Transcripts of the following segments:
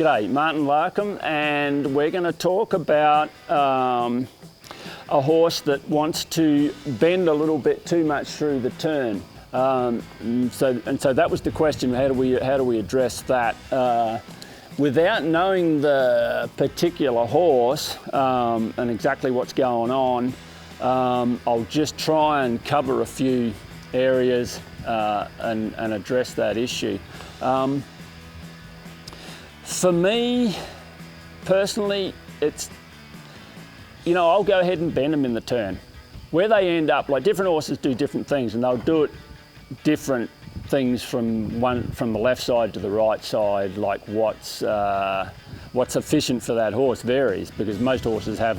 G'day, Martin Larkham, and we're going to talk about a horse that wants to bend a little bit too much through the turn. So that was the question. How do we address that? Without knowing the particular horse and exactly what's going on, I'll just try and cover a few areas and address that issue. For me, personally, it's, I'll go ahead and bend them in the turn. Where they end up, like different horses do different things, and they'll do it different things from the left side to the right side. Like what's efficient for that horse varies, because most horses have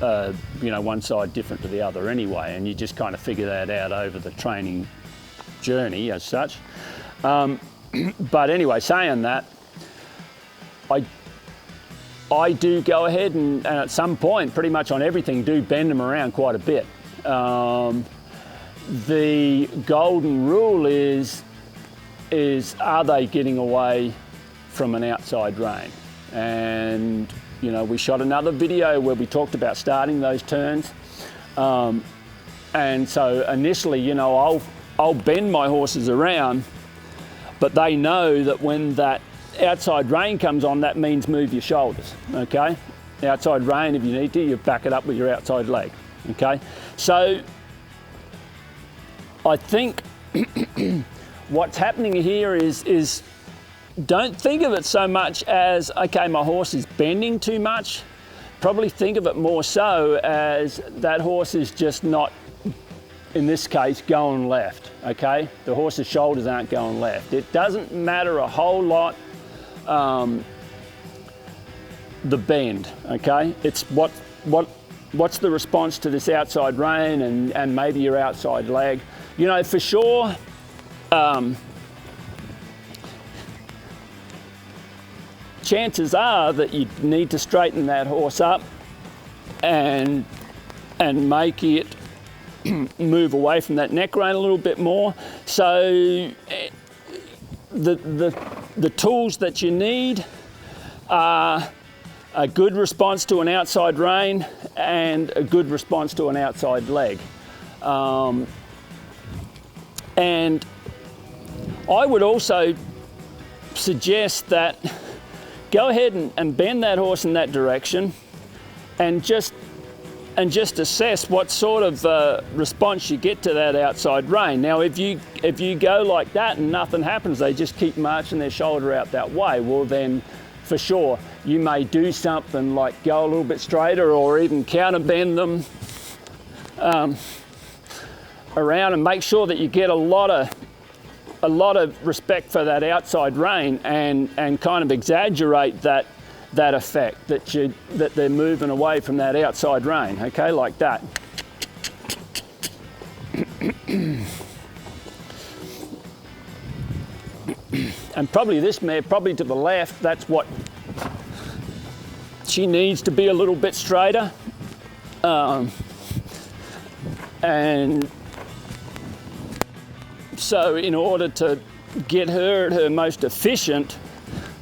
one side different to the other anyway, and you just kind of figure that out over the training journey as such. But anyway, saying that, I do go ahead and at some point, pretty much on everything, do bend them around quite a bit. The golden rule is are they getting away from an outside rein? And we shot another video where we talked about starting those turns. And so initially, I'll bend my horses around, but they know that when that outside rein comes on, that means move your shoulders, okay? Outside rein, if you need to, you back it up with your outside leg, okay? So I think what's happening here is don't think of it so much as, okay, my horse is bending too much. Probably think of it more so as that horse is just not, in this case, going left, okay? The horse's shoulders aren't going left. It doesn't matter a whole lot the bend, okay? It's what's the response to this outside rein and maybe your outside leg. For sure, chances are that you need to straighten that horse up and make it move away from that neck rein a little bit more. So the tools that you need are a good response to an outside rein and a good response to an outside leg. And I would also suggest that go ahead and bend that horse in that direction and just assess what sort of response you get to that outside rein. Now, if you go like that and nothing happens, they just keep marching their shoulder out that way, well then, for sure, you may do something like go a little bit straighter or even counter bend them around and make sure that you get a lot of respect for that outside rein and kind of exaggerate that effect that they're moving away from that outside rein, okay, like that. And probably this mare, probably to the left, that's what she needs to be a little bit straighter. And so in order to get her at her most efficient,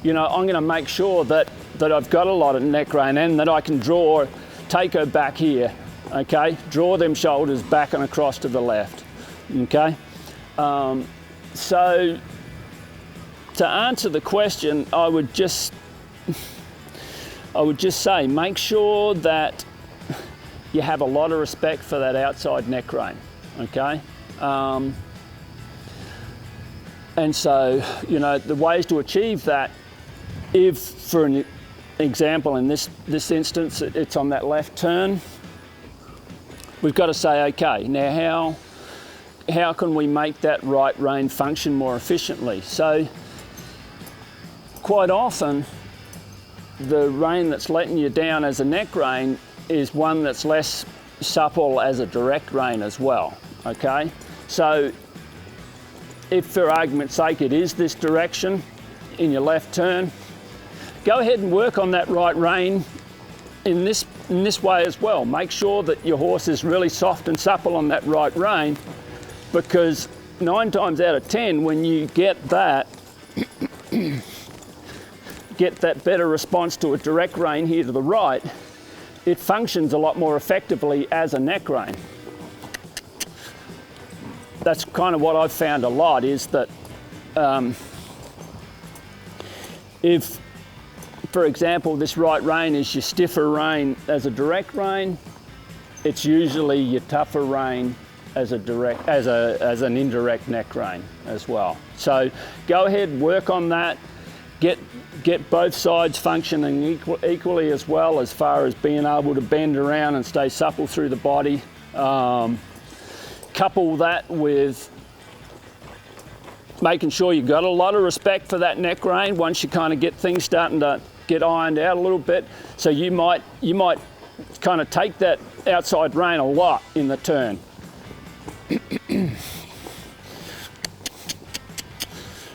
I'm going to make sure that I've got a lot of neck rein and that I can take her back here, okay? Draw them shoulders back and across to the left, okay? So to answer the question, I would just say make sure that you have a lot of respect for that outside neck rein, okay? And so, the ways to achieve that, if, for an example, in this instance, it's on that left turn, we've got to say, okay, now how can we make that right rein function more efficiently? So, quite often, the rein that's letting you down as a neck rein is one that's less supple as a direct rein as well, okay? So, if for argument's sake it is this direction in your left turn, go ahead and work on that right rein in this way as well. Make sure that your horse is really soft and supple on that right rein, because 9 times out of 10 when you get that get that better response to a direct rein here to the right, it functions a lot more effectively as a neck rein. That's kind of what I've found a lot, is that if, for example, this right rein is your stiffer rein as a direct rein, it's usually your tougher rein as an indirect neck rein as well. So go ahead, work on that. Get both sides functioning equally as well, as far as being able to bend around and stay supple through the body. Couple that with making sure you've got a lot of respect for that neck rein once you kind of get things starting to get ironed out a little bit. So you might kind of take that outside rein a lot in the turn.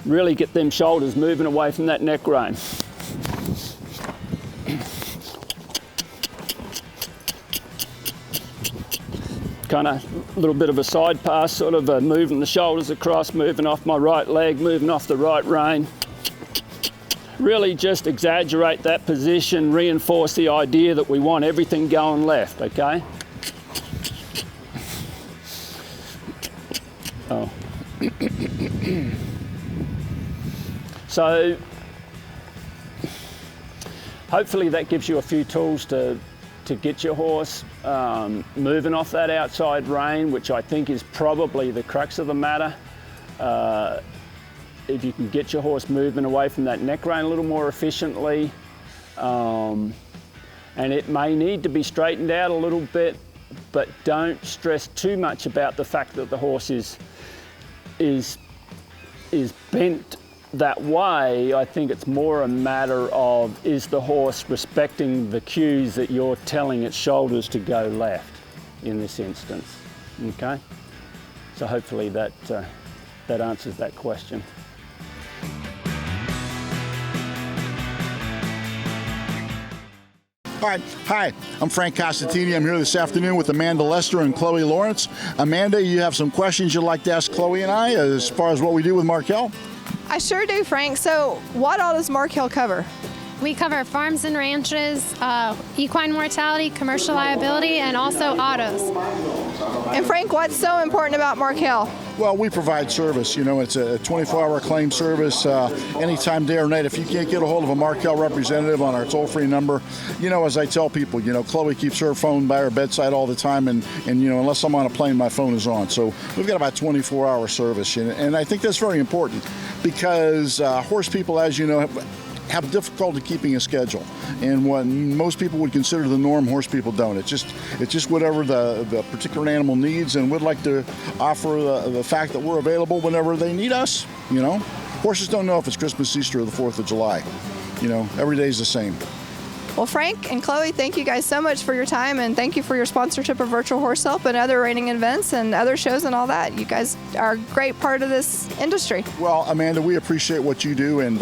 Really get them shoulders moving away from that neck rein. Kind of a little bit of a side pass, sort of moving the shoulders across, moving off my right leg, moving off the right rein. Really just exaggerate that position, reinforce the idea that we want everything going left, okay? Oh. So hopefully that gives you a few tools to get your horse moving off that outside rein, which I think is probably the crux of the matter. If you can get your horse moving away from that neck rein a little more efficiently, and it may need to be straightened out a little bit, but don't stress too much about the fact that the horse is bent that way. I think it's more a matter of, is the horse respecting the cues that you're telling its shoulders to go left in this instance, okay? So hopefully that answers that question. All right. Hi, I'm Frank Costantini. I'm here this afternoon with Amanda Lester and Chloe Lawrence. Amanda, you have some questions you'd like to ask Chloe and I as far as what we do with Markel? I sure do, Frank. So what all does Markel cover? We cover farms and ranches, equine mortality, commercial liability, and also autos. And Frank, what's so important about Markel? Well, we provide service. You know, it's a 24-hour claim service anytime, day or night. If you can't get a hold of a Markel representative on our toll-free number, you know, as I tell people, you know, Chloe keeps her phone by her bedside all the time, and you know, unless I'm on a plane, my phone is on. So we've got about 24-hour service, and I think that's very important because horse people, as you know, have difficulty keeping a schedule, and what most people would consider the norm, horse people don't. It's just whatever the particular animal needs, and we'd like to offer the fact that we're available whenever they need us. You know, horses don't know if it's Christmas, Easter, or the 4th of July. You know, every day is the same. Well, Frank and Chloe, thank you guys so much for your time, and thank you for your sponsorship of Virtual Horse Help and other reining events and other shows and all that. You guys are a great part of this industry. Well, Amanda, we appreciate what you do, and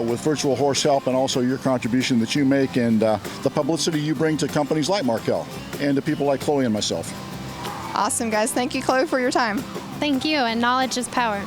with Virtual Horse Help, and also your contribution that you make, and the publicity you bring to companies like Markel and to people like Chloe and myself. Awesome, guys. Thank you, Chloe, for your time. Thank you, and knowledge is power.